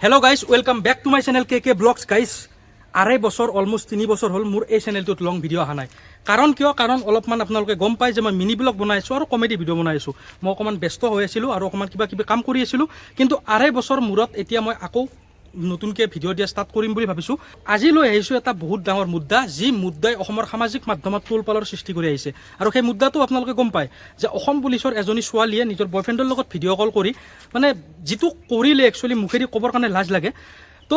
hello guys welcome back to my channel के vlogs guys आढ़ाई बছৰ অলমোस्ट 3 বছৰ হ'ল মোৰ এই চেনেলটোত লং ভিডিঅ' অহা নাই কাৰণ অলপমান আপোনালোকে গম পায় যে মই মিনি ব্লগ বনাই আছোঁ আৰু কমেডি ভিডিঅ' বনাই আছোঁ মই অকমান ব্যস্ত হৈ আছিলোঁ আৰু অকমান কিবা কাম কৰি আছিলোঁ কিন্তু আঢ়াই বছৰ মূৰত এতিয়া মই আকৌ নতুনকৈ ভিডিঅ' দিয়া ষ্টাৰ্ট কৰিম বুলি ভাবিছোঁ আজি লৈ আহিছোঁ এটা বহুত ডাঙৰ মুদ্দা যি মুদ্দাই অসমৰ সামাজিক মাধ্যমত তোলপালৰ সৃষ্টি কৰি আহিছে আৰু সেই মুদ্দাটো আপোনালোকে গম পায় যে অসম পুলিচৰ এজনী ছোৱালীয়ে নিজৰ বয়ফ্ৰেণ্ডৰ লগত ভিডিঅ' কল কৰি মানে যিটো কৰিলে একচুৱেলি মুখেদি ক'বৰ কাৰণে লাজ লাগে তো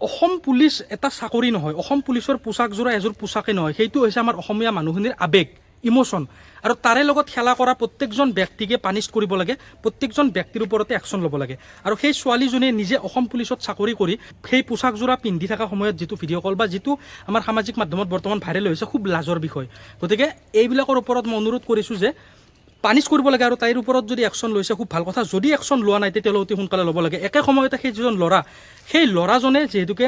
অসম পুলিচ এটা চাকৰি নহয় অসম পুলিচৰ পোছাকযোৰা এযোৰ পোছাকে নহয় সেইটো হৈছে আমাৰ অসমীয়া মানুহখিনিৰ আৱেগ ইমোশন আৰু তাৰে লগত খেলা কৰা প্ৰত্যেকজন ব্যক্তিকে পানিছ কৰিব লাগে প্ৰত্যেকজন ব্যক্তিৰ ওপৰতে একশ্যন ল'ব লাগে আৰু সেই ছোৱালীজনীয়ে নিজে অসম পুলিচত চাকৰি কৰি সেই পোছাকযোৰা পিন্ধি থকা সময়ত যিটো ভিডিঅ' কল বা যিটো আমাৰ সামাজিক মাধ্যমত বৰ্তমান ভাইৰেল হৈছে খুব লাজৰ বিষয় গতিকে এইবিলাকৰ ওপৰত মই অনুৰোধ কৰিছোঁ যে পানিছ কৰিব লাগে আৰু তাইৰ ওপৰত যদি একশ্যন লৈছে খুব ভাল কথা যদি একশ্যন লোৱা নাই তেতিয়াহ'লে অতি সোনকালে ল'ব লাগে একে সময়তে সেই যিজন ল'ৰা সেই ল'ৰাজনে যিহেতুকে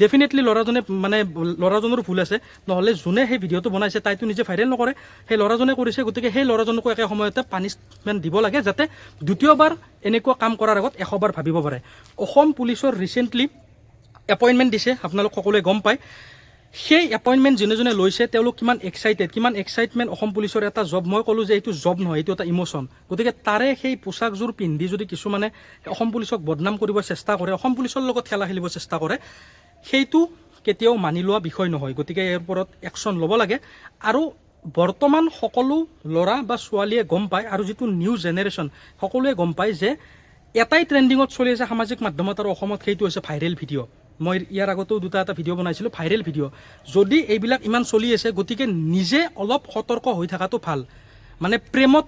ডেফিনেটলি ল'ৰাজনে মানে ল'ৰাজনৰ ভুল আছে নহ'লে যোনে সেই ভিডিঅ'টো বনাইছে তাইতো নিজে ভাইৰেল নকৰে সেই ল'ৰাজনে কৰিছে গতিকে সেই ল'ৰাজনকো একে সময়তে পানিছমেণ্ট দিব লাগে যাতে দ্বিতীয়বাৰ এনেকুৱা কাম কৰাৰ আগত 100 বাৰ ভাবিব পাৰে অসম পুলিচৰ ৰিচেণ্টলি এপইণ্টমেণ্ট দিছে আপোনালোক সকলোৱে গম পায় সেই এপইণ্টমেণ্ট যোনে লৈছে তেওঁলোক কিমান এক্সাইটমেণ্ট অসম পুলিচৰ এটা জব মই ক'লোঁ যে এইটো জব নহয় এইটো এটা ইমোশ্যন গতিকে তাৰে সেই পোছাকযোৰ পিন্ধি যদি কিছুমানে অসম পুলিচক বদনাম কৰিব চেষ্টা কৰে অসম পুলিচৰ লগত খেলা খেলিব চেষ্টা কৰে সেইটো কেতিয়াও মানি লোৱা বিষয় নহয় গতিকে ইয়াৰ ওপৰত একশ্যন ল'ব লাগে আৰু বৰ্তমান সকলো ল'ৰা বা ছোৱালীয়ে গম পায় আৰু যিটো নিউ জেনেৰেশ্যন সকলোৱে গম পায় যে এটাই ট্ৰেণ্ডিঙত চলি আছে সামাজিক মাধ্যমত আৰু অসমত সেইটো হৈছে ভাইৰেল ভিডিঅ' মই ইয়াৰ আগতেও এটা ভিডিঅ' বনাইছিলোঁ ভাইৰেল ভিডিঅ' যদি এইবিলাক ইমান চলি আছে গতিকে নিজে অলপ সতৰ্ক হৈ থকাটো ভাল মানে প্ৰেমত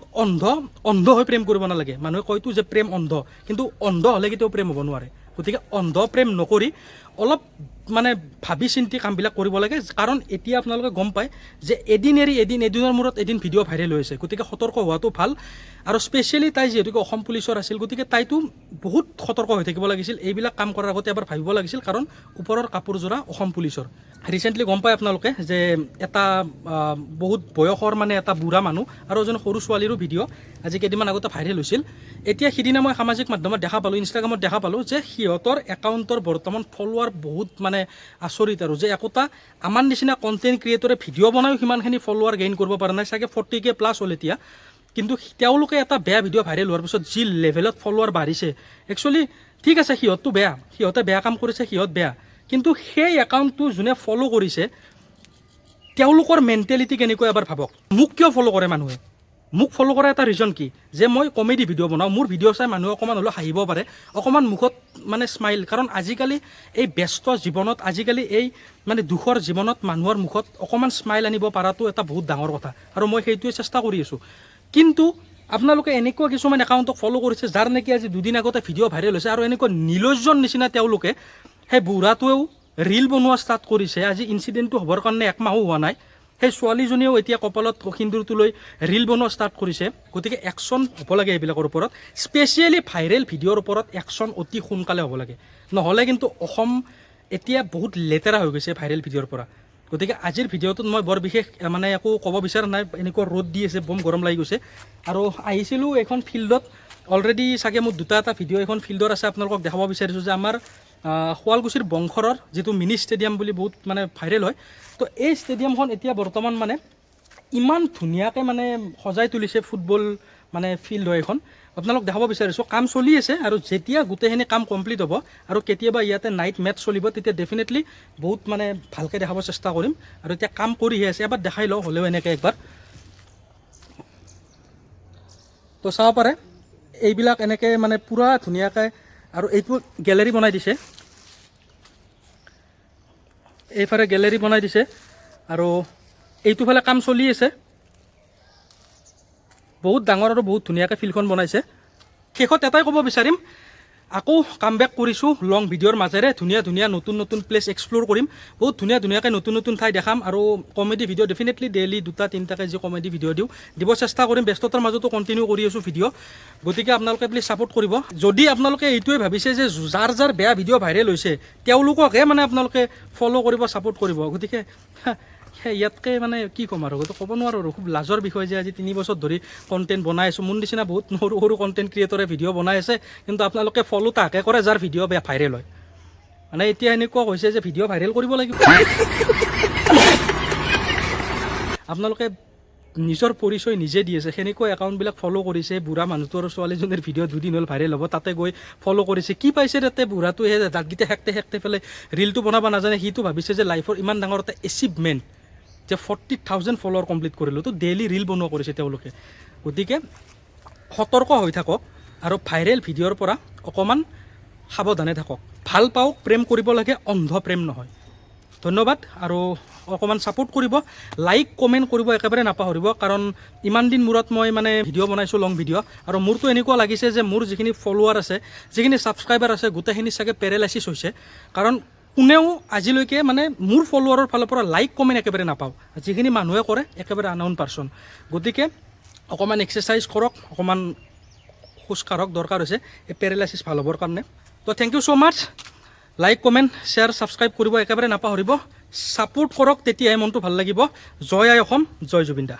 অন্ধ হৈ প্ৰেম কৰিব নালাগে মানুহে কয়তো যে প্ৰেম অন্ধ কিন্তু অন্ধ হ'লে কেতিয়াও প্ৰেম হ'ব নোৱাৰে গতিকে অন্ধ প্ৰেম নকৰি অলপ মানে ভাবি চিন্তি কামবিলাক কৰিব লাগে কাৰণ এতিয়া আপোনালোকে গম পায় যে এদিনৰ মূৰত এদিন ভিডিঅ' ভাইৰেল হৈছে গতিকে সতৰ্ক হোৱাটো ভাল আৰু স্পেচিয়েলি তাই যিহেতুকে অসম পুলিচৰ আছিল গতিকে তাইতো বহুত সতৰ্ক হৈ থাকিব লাগিছিল এইবিলাক কাম কৰাৰ আগতে এবাৰ ভাবিব লাগিছিল কাৰণ ওপৰৰ কাপোৰযোৰা অসম পুলিচৰ ৰিচেণ্টলি গম পায় আপোনালোকে যে এটা বহুত বয়সৰ মানে এটা বুঢ়া মানুহ আৰু এজন সৰু ছোৱালীৰো ভিডিঅ' আজি কেইদিনমান আগতে ভাইৰেল হৈছিল এতিয়া সিদিনা মই সামাজিক মাধ্যমত দেখা পালোঁ ইনষ্টাগ্ৰামত দেখা পালোঁ যে সিহঁতৰ একাউণ্টৰ বৰ্তমান ফলোৱাৰ বহুত মানে আচৰিত আৰু যে একোটা আমাৰ নিচিনা কণ্টেণ্ট ক্ৰিয়েটৰে ভিডিঅ' বনায়ো সিমানখিনি ফলোৱাৰ গেইন কৰিব পৰা নাই চাগে 40K প্লাছ হ'ল এতিয়া কিন্তু তেওঁলোকে এটা বেয়া ভিডিঅ' ভাইৰেল হোৱাৰ পিছত যি লেভেলত ফলোৱাৰ বাঢ়িছে একচুৱেলি ঠিক আছে সিহঁতে বেয়া কাম কৰিছে সিহঁত বেয়া কিন্তু সেই একাউণ্টটো যোনে ফ'ল' কৰিছে তেওঁলোকৰ মেণ্টেলিটি কেনেকৈ এবাৰ ভাবক মোক কিয় ফ'ল' কৰে মানুহে মোক ফ'ল' কৰা এটা ৰিজন কি যে মই কমেডি ভিডিঅ' বনাওঁ মোৰ ভিডিঅ' চাই মানুহে অকণমান হ'লেও হাঁহিব পাৰে অকণমান মুখত মানে স্মাইল কাৰণ আজিকালি এই ব্যস্ত জীৱনত আজিকালি এই মানে দুখৰ জীৱনত মানুহৰ মুখত অকণমান স্মাইল আনিব পৰাটো এটা বহুত ডাঙৰ কথা আৰু মই সেইটোৱে চেষ্টা কৰি আছোঁ কিন্তু আপোনালোকে এনেকুৱা কিছুমান একাউণ্টক ফ'ল' কৰিছে যাৰ নেকি আজি দুদিন আগতে ভিডিঅ' ভাইৰেল হৈছে আৰু এনেকুৱা নিৰ্লজ্জৰ নিচিনা তেওঁলোকে সেই বুঢ়াটোৱেও ৰিল বনোৱা ষ্টাৰ্ট কৰিছে আজি ইনচিডেণ্টটো হ'বৰ কাৰণে 1 মাহো হোৱা নাই সেই ছোৱালীজনীয়েও এতিয়া কপালত সিন্দুৰটো লৈ ৰিল বনোৱা ষ্টাৰ্ট কৰিছে গতিকে একশ্যন হ'ব লাগে এইবিলাকৰ ওপৰত স্পেচিয়েলি ভাইৰেল ভিডিঅ'ৰ ওপৰত একশ্যন অতি সোনকালে হ'ব লাগে নহ'লে কিন্তু অসম এতিয়া বহুত লেতেৰা হৈ গৈছে ভাইৰেল ভিডিঅ'ৰ পৰা গতিকে আজিৰ ভিডিঅ'টোত মই বৰ বিশেষ মানে একো ক'ব বিচৰা নাই এনেকুৱা ৰ'দ দি আছে বম গৰম লাগি গৈছে আৰু আহিছিলোঁ এখন ফিল্ডত অলৰেডি চাগে মোৰ এটা ভিডিঅ' এখন ফিল্ডৰ আছে আপোনালোকক দেখাব বিচাৰিছোঁ যে আমাৰ শুৱালকুছিৰ বংশৰৰ যিটো মিনি ষ্টেডিয়াম বুলি বহুত মানে ভাইৰেল হয় তো এই ষ্টেডিয়ামখন এতিয়া বৰ্তমান মানে ইমান ধুনীয়াকৈ মানে সজাই তুলিছে ফুটবল মানে ফিল্ড হয় এখন আপোনালোক দেখাব বিচাৰিছোঁ কাম চলি আছে আৰু যেতিয়া গোটেইখিনি কাম কমপ্লিট হ'ব আৰু কেতিয়াবা ইয়াতে নাইট মেটচ চলিব তেতিয়া ডেফিনেটলি বহুত মানে ভালকৈ দেখাব চেষ্টা কৰিম আৰু এতিয়া কাম কৰিহে আছে এবাৰ দেখাই লওঁ হ'লেও এনেকৈ একবাৰ তো চাব পাৰে এইবিলাক এনেকৈ মানে পূৰা ধুনীয়াকৈ আৰু এইটো গেলেৰী বনাই দিছে এইফালে গেলেৰী বনাই দিছে আৰু এইটোফালে কাম চলি আছে বহুত ডাঙৰ আৰু বহুত ধুনীয়াকৈ ফিল্ডখন বনাইছে শেষত এটাই ক'ব বিচাৰিম আকৌ কামবেক কৰিছোঁ লং ভিডিঅ'ৰ মাজেৰে ধুনীয়া নতুন প্লেচ এক্সপ্ল'ৰ কৰিম বহুত ধুনীয়াকৈ নতুন ঠাই দেখাম আৰু কমেডি ভিডিঅ' ডেফিনেটলি ডেইলি 2-3টাকৈ যি কমেডি ভিডিঅ' দিব চেষ্টা কৰিম ব্যস্ততাৰ মাজতো কণ্টিনিউ কৰি আছোঁ ভিডিঅ' গতিকে আপোনালোকে প্লিজ ছাপোৰ্ট কৰিব যদি আপোনালোকে এইটোৱে ভাবিছে যে যাৰ বেয়া ভিডিঅ' ভাইৰেল হৈছে তেওঁলোককহে মানে আপোনালোকে ফ'ল' কৰিব ছাপোৰ্ট কৰিব গতিকে সেই ইয়াতকৈ মানে কি ক'ম আৰু ক'ব নোৱাৰোঁ আৰু খুব লাজৰ বিষয় যে আজি 3 বছৰ ধৰি কণ্টেণ্ট বনাই আছোঁ মোৰ নিচিনা বহুত সৰু সৰু কণ্টেণ্ট ক্ৰিয়েটৰে ভিডিঅ' বনাই আছে কিন্তু আপোনালোকে ফ'ল' তাকে কৰে যাৰ ভিডিঅ' বেয়া ভাইৰেল হয় মানে এতিয়া এনেকুৱা হৈছে যে ভিডিঅ' ভাইৰেল কৰিব লাগিব আপোনালোকে নিজৰ পৰিচয় নিজে দি আছে সেনেকুৱা একাউণ্টবিলাক ফ'ল' কৰিছে বুঢ়া মানুহটো আৰু ছোৱালীজনীৰ ভিডিঅ' 2 দিন হ'ল ভাইৰেল হ'ব তাতে গৈ ফ'ল' কৰিছে কি পাইছে তাতে বুঢ়াটো সেই দাঁতকেইটা হেকতে পেলাই ৰিলটো বনাব নাজানে সিটো ভাবিছে যে লাইফৰ ইমান ডাঙৰ এটা এচিভমেণ্ট যে 40,000 ফলোৱাৰ কমপ্লিট কৰিলোঁ তো ডেইলি ৰিল বনোৱা কৰিছে তেওঁলোকে গতিকে সতৰ্ক হৈ থাকক আৰু ভাইৰেল ভিডিঅ'ৰ পৰা অকণমান সাৱধানে থাকক ভাল পাওক প্ৰেম কৰিব লাগে অন্ধ প্ৰেম নহয় ধন্যবাদ আৰু অকণমান ছাপোৰ্ট কৰিব লাইক কমেণ্ট কৰিব একেবাৰে নাপাহৰিব কাৰণ ইমান দিন মূৰত মই মানে ভিডিঅ' বনাইছোঁ লং ভিডিঅ' আৰু মোৰতো এনেকুৱা লাগিছে যে মোৰ যিখিনি ফলোৱাৰ আছে যিখিনি ছাবস্ক্ৰাইবাৰ আছে গোটেইখিনি চাগে পেৰেলাইচিছ হৈছে কাৰণ কোনেও আজিলৈকে মানে মোৰ ফলোৱাৰৰ ফালৰ পৰা লাইক কমেণ্ট একেবাৰে নাপাওঁ যিখিনি মানুহে কৰে একেবাৰে আনউন পাৰ্চন গতিকে অকণমান এক্সাৰচাইজ কৰক অকণমান খোজকাঢ়ক দৰকাৰ হৈছে এই পেৰেলাইচিছ ভাল হ'বৰ কাৰণে তো thank you so' much like comment share subscribe কৰিব একেবাৰে নাপাহৰিব ছাপোৰ্ট কৰক তেতিয়াহে মনটো ভাল লাগিব জয় আই অসম জয় জুবিন দা